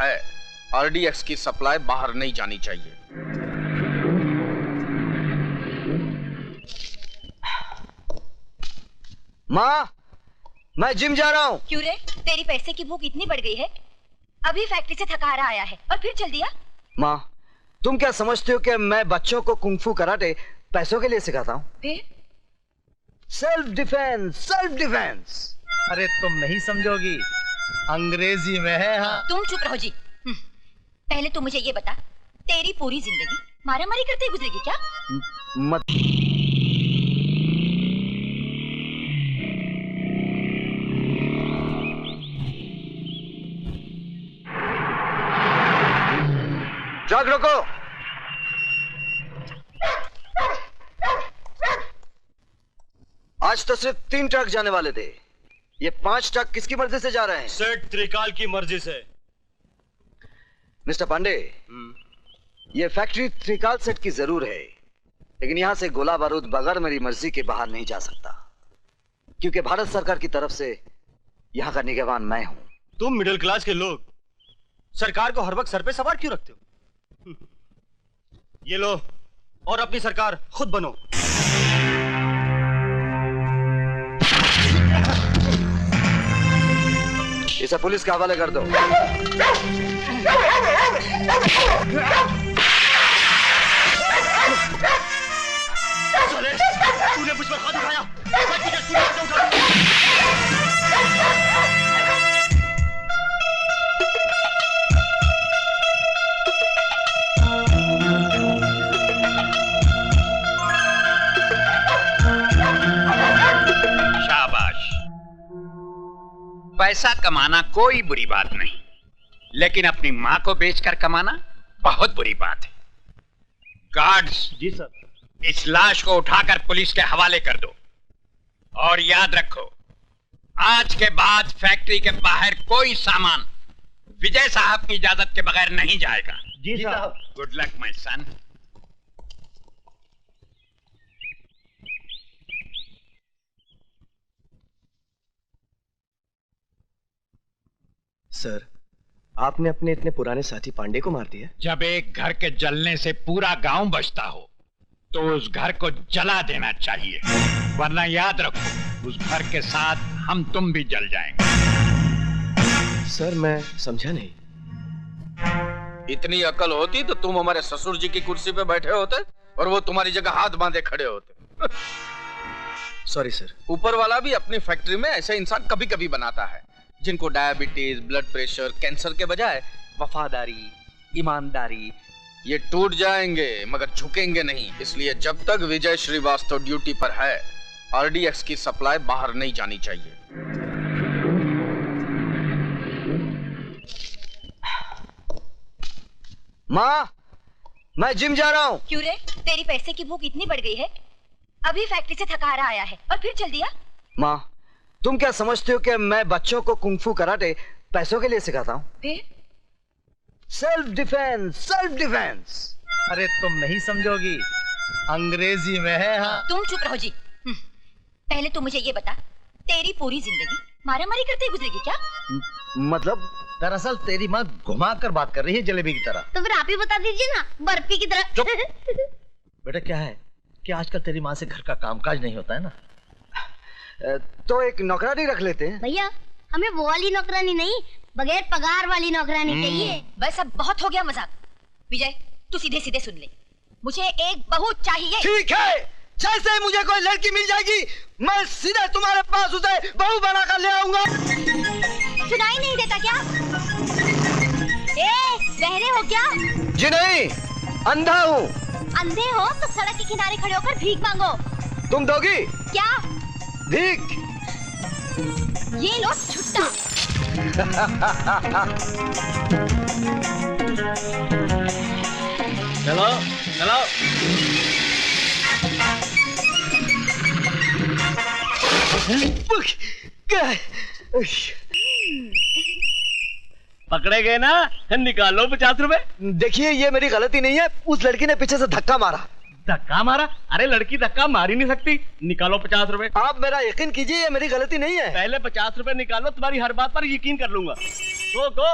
है, आरडीएक्स की सप्लाई बाहर नहीं जानी चाहिए। माँ, मैं जिम जा रहा हूँ। क्यों रे? तेरी पैसे की भूख इतनी बढ़ गई है? अभी फैक्ट्री से थका हारा आया है और फिर चल दिया। माँ, तुम क्या समझते हो कि मैं बच्चों को कुंफू कराटे पैसों के लिए सिखाता हूँ? फिर सेल्फ डिफेंस, सेल्फ डिफेंस। अरे तुम नहीं समझोगी, अंग्रेजी में है। हाँ, तुम चुप रहो जी। पहले तू मुझे ये बता, तेरी पूरी जिंदगी मारामारी करते ही गुजरेगी क्या? मत ट्रक रोको। आज तो सिर्फ 3 ट्रक जाने वाले थे, ये 5 ट्रक किसकी मर्जी से जा रहे हैं? सेठ त्रिकाल की मर्जी से। मिस्टर पांडे, ये फैक्ट्री त्रिकाल सेठ की जरूर है, लेकिन यहां से गोला बारूद बगैर मेरी मर्जी के बाहर नहीं जा सकता, क्योंकि भारत सरकार की तरफ से यहां का निगरान मैं हूं। तुम मिडिल क्लास के लोग सरकार को हर वक्त सर पे सवार क्यों रखते हो? ये लो और अपनी सरकार खुद बनो। इसे पुलिस के हवाले कर दो। तूने मुझ पर हाथ उठाया, पैसा कमाना कोई बुरी बात नहीं, लेकिन अपनी मां को बेचकर कमाना बहुत बुरी बात है। गार्ड्स, जी सर। इस लाश को उठाकर पुलिस के हवाले कर दो, और याद रखो, आज के बाद फैक्ट्री के बाहर कोई सामान विजय साहब की इजाजत के बगैर नहीं जाएगा। जी साहब। Good luck my son. Sir, आपने अपने इतने पुराने साथी पांडे को मार दिया? जब एक घर के जलने से पूरा गांव बचता हो तो उस घर को जला देना चाहिए, वरना याद रखो उस घर के साथ हम तुम भी जल जाएंगे। सर, मैं समझा नहीं। इतनी अकल होती तो तुम हमारे ससुर जी की कुर्सी पे बैठे होते और वो तुम्हारी जगह हाथ बांधे खड़े होते। Sorry sir. ऊपर वाला भी अपनी फैक्ट्री में ऐसे इंसान कभी कभी बनाता है जिनको डायबिटीज, ब्लड प्रेशर, कैंसर के बजाय वफादारी, ईमानदारी, ये टूट जाएंगे मगर झुकेंगे नहीं। इसलिए जब तक विजय श्रीवास्तव ड्यूटी पर है, आरडीएक्स की सप्लाई बाहर नहीं जानी चाहिए। माँ, मैं जिम जा रहा हूँ। क्यों रे? तेरी पैसे की भूख इतनी बढ़ गई है? अभी फैक्ट्री से थका हारा आया है और फिर चल दिया। माँ, तुम क्या समझते हो कि मैं बच्चों को कुंफू कराटे पैसों के लिए सिखाता हूँ? फिर सेल्फ डिफेंस, सेल्फ डिफेंस। अरे तुम नहीं समझोगी, अंग्रेजी में है। हाँ, तुम चुप रहो जी। पहले तू मुझे ये बता, तेरी पूरी जिंदगी मारामारी करते ही गुजरेगी क्या? मतलब? दरअसल तेरी माँ घुमा कर बात कर रही है, जलेबी की तरह। तो फिर आप ही बता दीजिए ना, बर्फी की तरह। बेटा, क्या है कि आजकल तेरी माँ से घर का कामकाज नहीं होता है ना, तो एक नौकरानी रख लेते हैं। भैया, हमें वो वाली नौकरानी नहीं, बगैर पगार वाली नौकरानी चाहिए। बस अब बहुत हो गया मजाक। विजय, तू सीधे सीधे सुन ले, मुझे एक बहू चाहिए। ठीक है, जैसे ही मुझे कोई लड़की मिल जाएगी, मैं सीधे तुम्हारे पास उसे बहू बनाकर ले आऊंगा। सुनाई नहीं देता क्या? बहरे हो क्या? जी नहीं, अंधा हूँ। अंधे हो तो सड़क के किनारे खड़े होकर भीख मांगो। तुम दोगी? क्या भीख? ये लो छुट्टा। चलो चलो। पकड़े गए ना, निकालो 50 रुपए। देखिए, ये मेरी गलती नहीं है, उस लड़की ने पीछे से धक्का मारा। धक्का मारा? अरे लड़की धक्का मार ही नहीं सकती। निकालो 50 रुपए। आप मेरा यकीन कीजिए, ये मेरी गलती नहीं है। पहले 50 रुपए निकालो, तुम्हारी हर बात पर यकीन कर लूंगा। गो गो।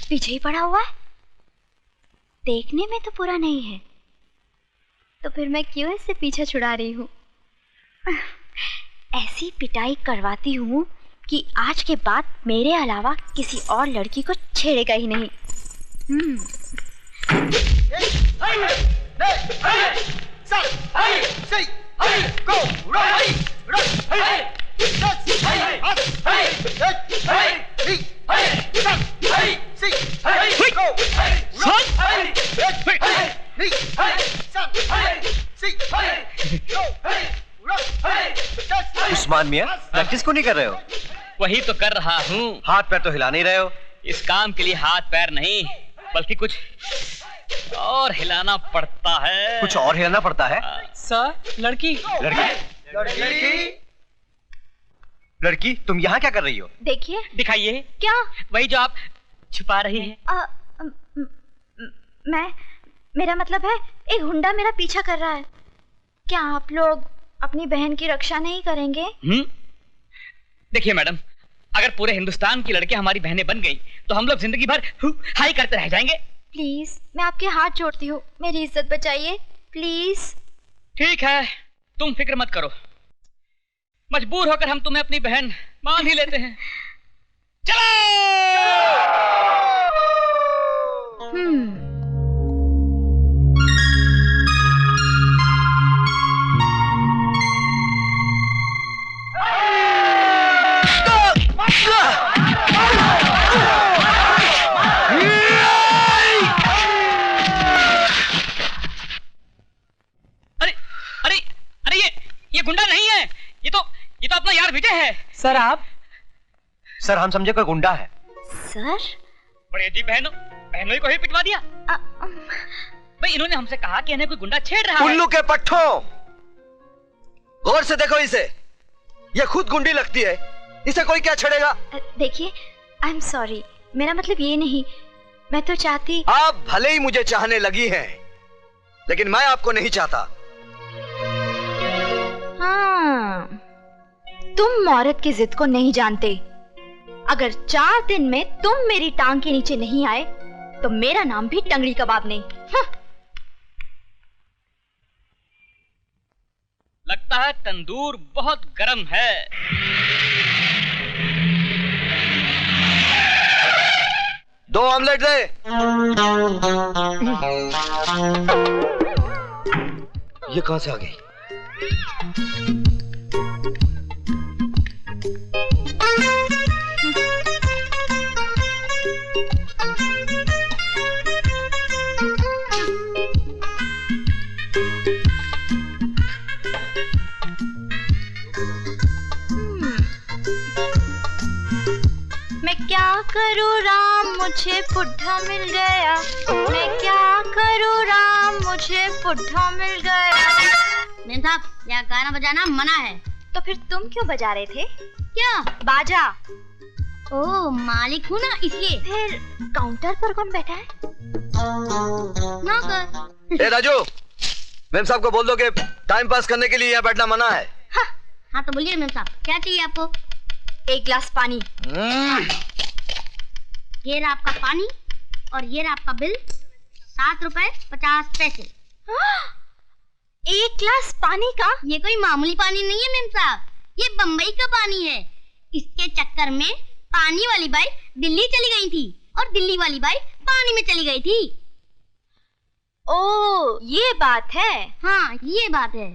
पीछे ही पड़ा हुआ है, देखने में तो पूरा नहीं है, तो फिर मैं क्यों इससे पीछा छुड़ा रही हूँ? ऐसी पिटाई करवाती हूँ कि आज के बाद मेरे अलावा किसी और लड़की को छेड़ेगा ही नहीं। उस्मान मियां, प्रैक्टिस को नहीं कर रहे हो? वही तो कर रहा हूँ। हाथ पैर तो हिला नहीं रहे हो। इस काम के लिए हाथ पैर नहीं, बल्कि कुछ और हिलाना पड़ता है। कुछ और हिलाना पड़ता है? सर, लड़की। लड़की, तुम यहाँ क्या कर रही हो? देखिए। दिखाइए। क्या? वही जो आप छुपा रही हैं। मेरा मतलब है, एक गुंडा मेरा पीछा कर रहा है। क्या आप लोग अपनी बहन की रक्षा नहीं करेंगे? देखिए मैडम, अगर पूरे हिंदुस्तान की लड़कियां हमारी बहनें बन गई तो हम लोग जिंदगी भर हाई करते रह जाएंगे। प्लीज, मैं आपके हाथ जोड़ती हूँ, मेरी इज्जत बचाइए प्लीज। ठीक है, तुम फिक्र मत करो, मजबूर होकर हम तुम्हें अपनी बहन मान ही लेते हैं। चलो। ये गुंडा नहीं है, ये तो अपना यार विजय है। सर आप? सर हम समझे कोई गुंडा है। सर? बड़े जी, बहनों को ही पिटवा दिया। भाई इन्होंने हमसे कहा कि इन्हें कोई गुंडा छेड़ रहा है। उल्लू के पट्टों, गौर से देखो इसे, ये खुद गुंडी लगती है, इसे कोई क्या छेड़ेगा? देखिए, आई एम सॉरी, मेरा मतलब ये नहीं, मैं तो चाहती। आप भले ही मुझे चाहने लगी हैं, लेकिन मैं आपको नहीं चाहता। हाँ, तुम औरत की जिद को नहीं जानते। अगर 4 दिन में तुम मेरी टांग के नीचे नहीं आए तो मेरा नाम भी टंगड़ी कबाब नहीं। हाँ। लगता है तंदूर बहुत गर्म है। दो ऑमलेट दे। ये कहां से आ गई? मैं क्या करूँ राम, मुझे बुढ़ा मिल गया। मैं क्या करूँ राम, मुझे बुढ़ा मिल गया। मेम साहब, यहाँ गाना बजाना मना है। तो फिर तुम क्यों बजा रहे थे? क्या? बाजा। ओ, मालिक हूँ ना इसलिए। फिर काउंटर पर कौन बैठा है? नौकर। ए राजू, मेम साहब को बोल दो कि टाइम पास करने के लिए यहाँ बैठना मना है। हाँ तो बोलिए मेम साहब, क्या चाहिए आपको? 1 गिलास पानी। ये रहा आपका पानी और ये रहा आपका बिल, 7 रुपए 50 पैसे। 1 गिलास पानी का? ये कोई मामूली पानी नहीं है मेम साहब, ये बम्बई का पानी है। इसके चक्कर में पानी वाली बाई दिल्ली चली गई थी और दिल्ली वाली बाई पानी में चली गई थी। ओ, ये बात है। हाँ, ये बात है।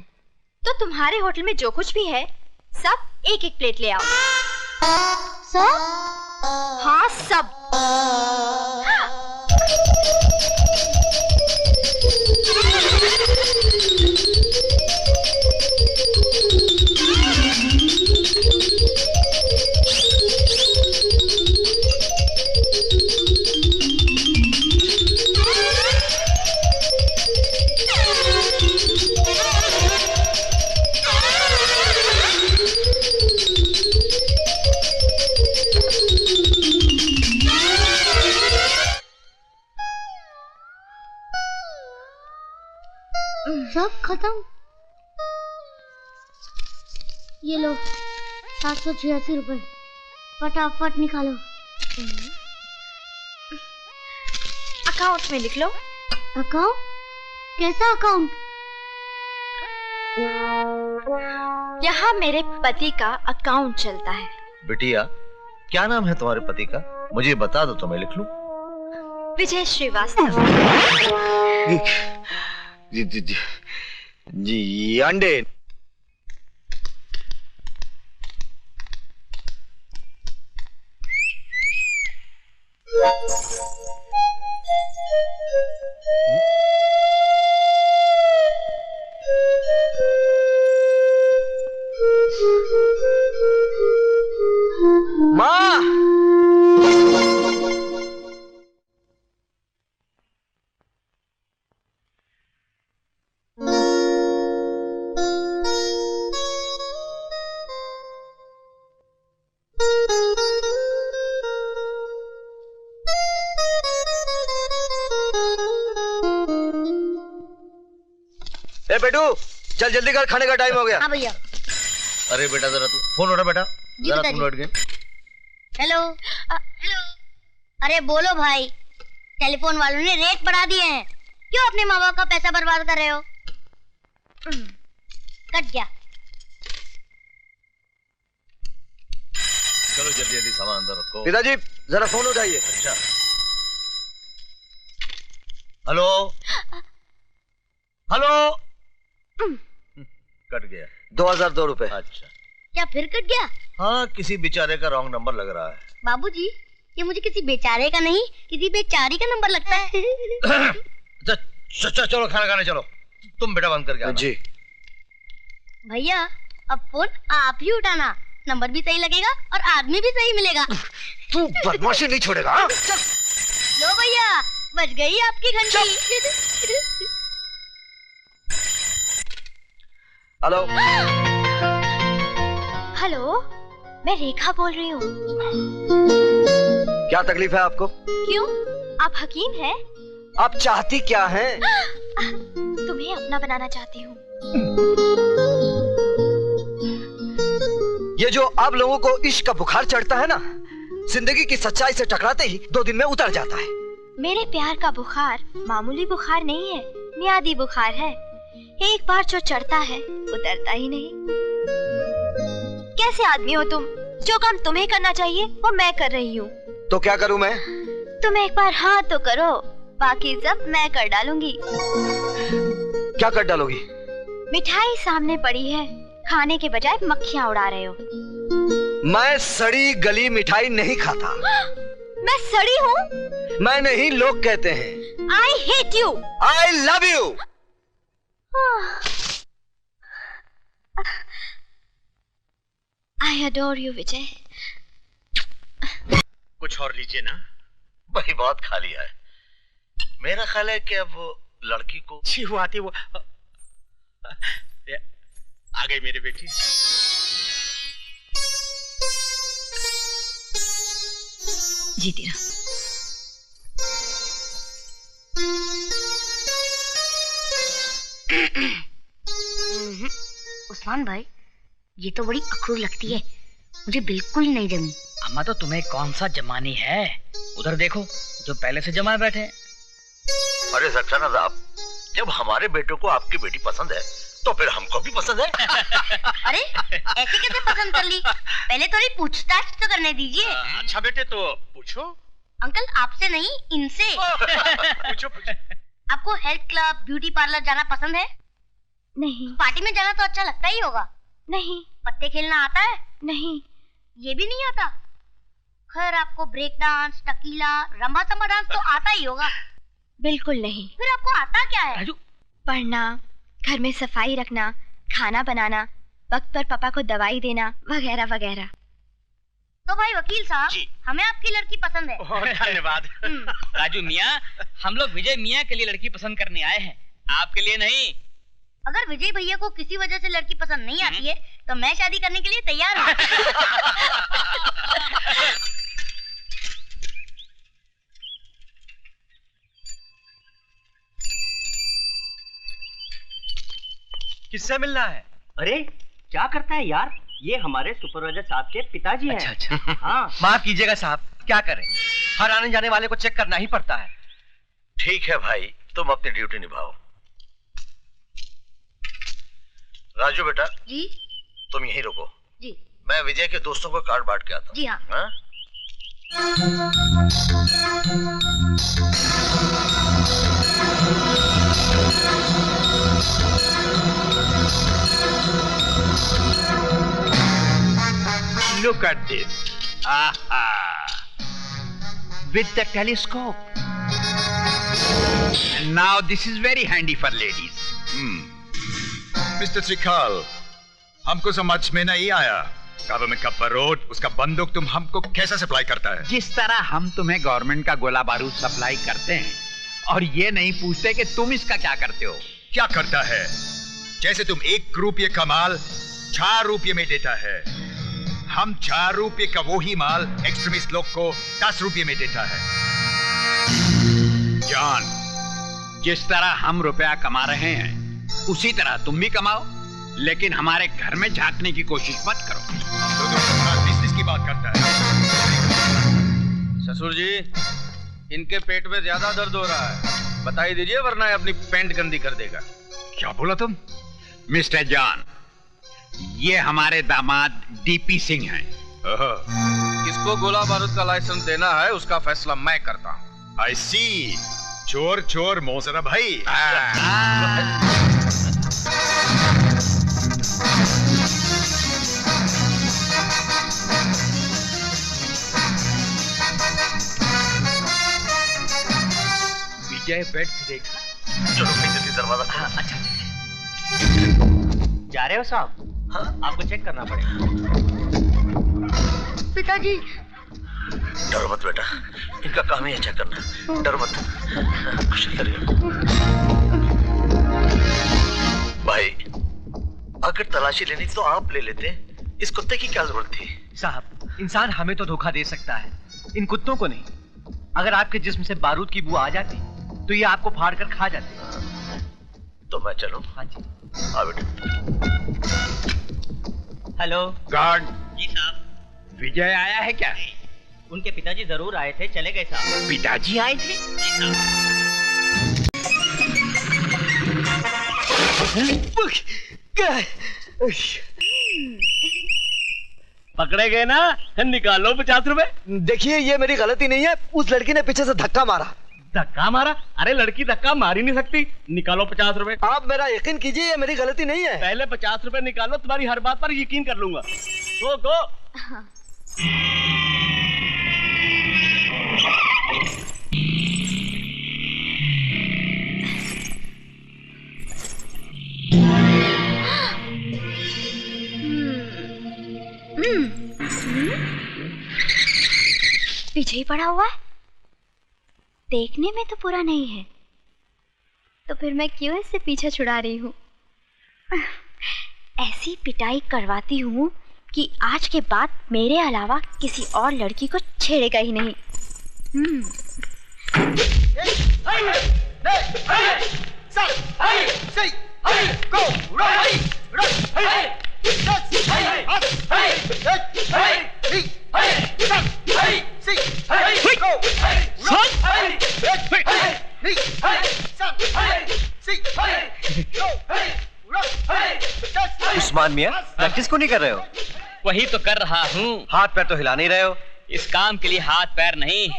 तो तुम्हारे होटल में जो कुछ भी है सब 1-1 प्लेट ले आओ। सब? हाँ, सब। सब खत्म। ये लो 786 रुपए, फटाफट निकालो। अकाउंट में लिख लो। अकाउंट? कैसा अकाउंट? यहाँ मेरे पति का अकाउंट चलता है। बिटिया, क्या नाम है तुम्हारे पति का? मुझे बता दो तो मैं लिख लूं। विजय श्रीवास्तव। जी अंडे। माँ, ए बेटू, चल जल्दी कर, खाने का टाइम हो गया। हाँ भैया। अरे बेटा जरा तू फोन उठा बेटा, जी जरा पिताजी। तुम लौट गए। Hello hello. अरे बोलो भाई, टेलीफोन वालों ने रेट बढ़ा दिए हैं। क्यों अपने माँ बाप का पैसा बर्बाद कर रहे हो? कट गया। चलो जल्दी जल्दी सामान अंदर रखो। पिताजी जरा फोन उठाइए। अच्छा, हेलो हेलो। कट गया। 2002 रुपए। अच्छा, क्या फिर कट गया? हाँ किसी बेचारे का रॉन्ग नंबर लग रहा है। बाबूजी, ये मुझे किसी बेचारे का नहीं, किसी बेचारी का नंबर लगता है। चलो खाना खाने चलो। तुम बेटा बंद करके आना। जी भैया, अब फोन आप ही उठाना, नंबर भी सही लगेगा और आदमी भी सही मिलेगा। तू बदमाशी नहीं छोड़ेगा। हाँ? लो भैया, बज गई आपकी घंटी। हेलो। हेलो, मैं रेखा बोल रही हूँ। क्या तकलीफ है आपको? क्यों, आप हकीम हैं? आप चाहती क्या हैं? तुम्हें अपना बनाना चाहती हूँ। ये जो आप लोगों को इश्क का बुखार चढ़ता है ना, जिंदगी की सच्चाई से टकराते ही 2 दिन में उतर जाता है। मेरे प्यार का बुखार मामूली बुखार नहीं है, मियादी बुखार है। एक बार जो चढ़ता है उतरता ही नहीं। कैसे आदमी हो तुम? जो काम तुम्हें करना चाहिए वो मैं कर रही हूँ। तो क्या करूं मैं? तुम एक बार हाँ तो करो, बाकी सब मैं कर डालूंगी। क्या कर डालोगी? मिठाई सामने पड़ी है, खाने के बजाय मक्खियाँ उड़ा रहे हो। मैं सड़ी गली मिठाई नहीं खाता। मैं सड़ी हूँ? मैं नहीं, लोग कहते हैं। I hate you। I love you। I adore you, विजय। कुछ और लीजिए ना। वही बहुत खा लिया है। मेरा ख्याल है कि अब वो लड़की को छी वो आती वो आ गई मेरी बेटी। जीती रहो। उस्मान भाई, ये तो बड़ी अखरूर लगती है, मुझे बिल्कुल नहीं जमी। अम्मा तो तुम्हें कौन सा जमानी है? उधर देखो, जो पहले से जमाए बैठे हैं। अरे सक्सेना साहब, जब हमारे बेटों को आपकी बेटी पसंद है तो फिर हमको भी पसंद है। अरे ऐसे कैसे पसंद कर ली? पहले थोड़ी पूछताछ तो करने दीजिए। अच्छा बेटे तो पूछो। अंकल आपसे नहीं, इनसे। पूछो पूछो। आपको हेल्थ क्लब, ब्यूटी पार्लर जाना पसंद है? नहीं। पार्टी में जाना तो अच्छा लगता ही होगा। नहीं। पत्ते खेलना आता है? नहीं। ये भी नहीं आता? खैर आपको break dance, tequila, rumba samba dance तो आता ही होगा। बिल्कुल नहीं। फिर आपको आता क्या है? राजू, पढ़ना, घर में सफाई रखना, खाना बनाना, वक्त पर पापा को दवाई देना, वगैरह वगैरह। तो भाई वकील साहब, जी। हमें आपकी लड़की पसंद है। बहुत धन्यवाद। राजू मियाँ, हम लोग विजय मियाँ के लिए लड़की पसंद करने आए हैं, आपके लिए नहीं। अगर विजय भैया को किसी वजह से लड़की पसंद नहीं आती है तो मैं शादी करने के लिए तैयार हूँ। किससे मिलना है? अरे क्या करता है यार, ये हमारे सुपरवाइजर साहब के पिताजी हैं। अच्छा। हाँ। माफ कीजिएगा साहब, क्या करें, हर आने जाने वाले को चेक करना ही पड़ता है। ठीक है भाई, तुम अपनी ड्यूटी निभाओ। राजू बेटा जी तुम यहीं रुको, जी मैं विजय के दोस्तों को कार्ड बांट के आता हूँ। जी हाँ। हाँ? Look at this. Aha. With the telescope. And now this is very handy for ladies. Mister त्रिकाल, हमको समझ में नहीं आया, गवर्नमेंट का बारूद, उसका बंदूक तुम हमको कैसे सप्लाई करता है? जिस तरह हम तुम्हें गवर्नमेंट का गोला बारूद सप्लाई करते हैं और ये नहीं पूछते कि तुम इसका क्या करते हो। क्या करता है? जैसे तुम 1 रुपये का माल 4 रुपये में देता है, हम 4 रुपये का वही माल एक्सट्रीमिस्ट लोग को 10 रुपये में देता है। जॉन, जिस तरह हम रुपया कमा रहे हैं उसी तरह तुम भी कमाओ, लेकिन हमारे घर में झांकने की कोशिश मत करो। तो तुम बिजनेस की बात करता है? ससुर जी, इनके पेट में ज्यादा दर्द हो रहा है, बता ही दीजिए वरना ये अपनी पैंट गंदी कर देगा। क्या बोला तुम? मिस्टर जॉन, ये हमारे दामाद डीपी सिंह हैं। किसको गोला बारूद का लाइसेंस देना है उसका फैसला मैं करता हूँ। I see, चोर चोर मोसरा भाई। विजय बेड से देखा। चलो भाई जल्दी दरवाजा खोलो। हाँ, अच्छा। जा रहे हो साहब? हाँ, आपको चेक करना पड़ेगा। पिताजी डरो मत बेटा, इनका काम ही है चेक करना, डरो मत। कुछ नहीं करेगा भाई, अगर तलाशी लेनी तो आप ले लेते, इस कुत्ते की क्या जरूरत थी? साहब, इंसान हमें तो धोखा दे सकता है, इन कुत्तों को नहीं। अगर आपके जिस्म से बारूद की बू आ जाती तो ये आपको फाड़ कर खा जाते। तो मैं चलूं? हाँ जी। हाँ बेटा। हेलो गार्ड, जी साहब। विजय आया है क्या? उनके पिताजी जरूर आए थे, चले गए साहब। पिताजी आए थे? पकड़े गए ना, निकालो 50 रुपए। देखिए, ये मेरी गलती नहीं है, उस लड़की ने पीछे से धक्का मारा। धक्का मारा? अरे लड़की धक्का मार ही नहीं सकती। निकालो 50 रुपए। आप मेरा यकीन कीजिए, ये मेरी गलती नहीं है। पहले 50 रुपए निकालो, तुम्हारी हर बात पर यकीन कर लूंगा। गो। पीछे ही पड़ा हुआ है, देखने में तो पूरा नहीं है, तो फिर मैं क्यों इससे पीछा छुड़ा रही हूँ? ऐसी पिटाई करवाती हूँ कि आज के बाद मेरे अलावा किसी और लड़की को छेड़ेगा ही नहीं। उस्मान मियां, प्रैक्टिस को नहीं कर रहे हो? वही तो कर रहा हूँ। हाथ पैर तो हिला नहीं रहे हो। इस काम के लिए हाथ पैर नहीं,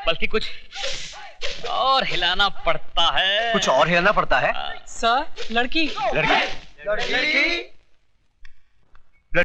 बल्कि कुछ और हिलाना पड़ता है। कुछ और हिलाना पड़ता है? सर, लड़की लड़की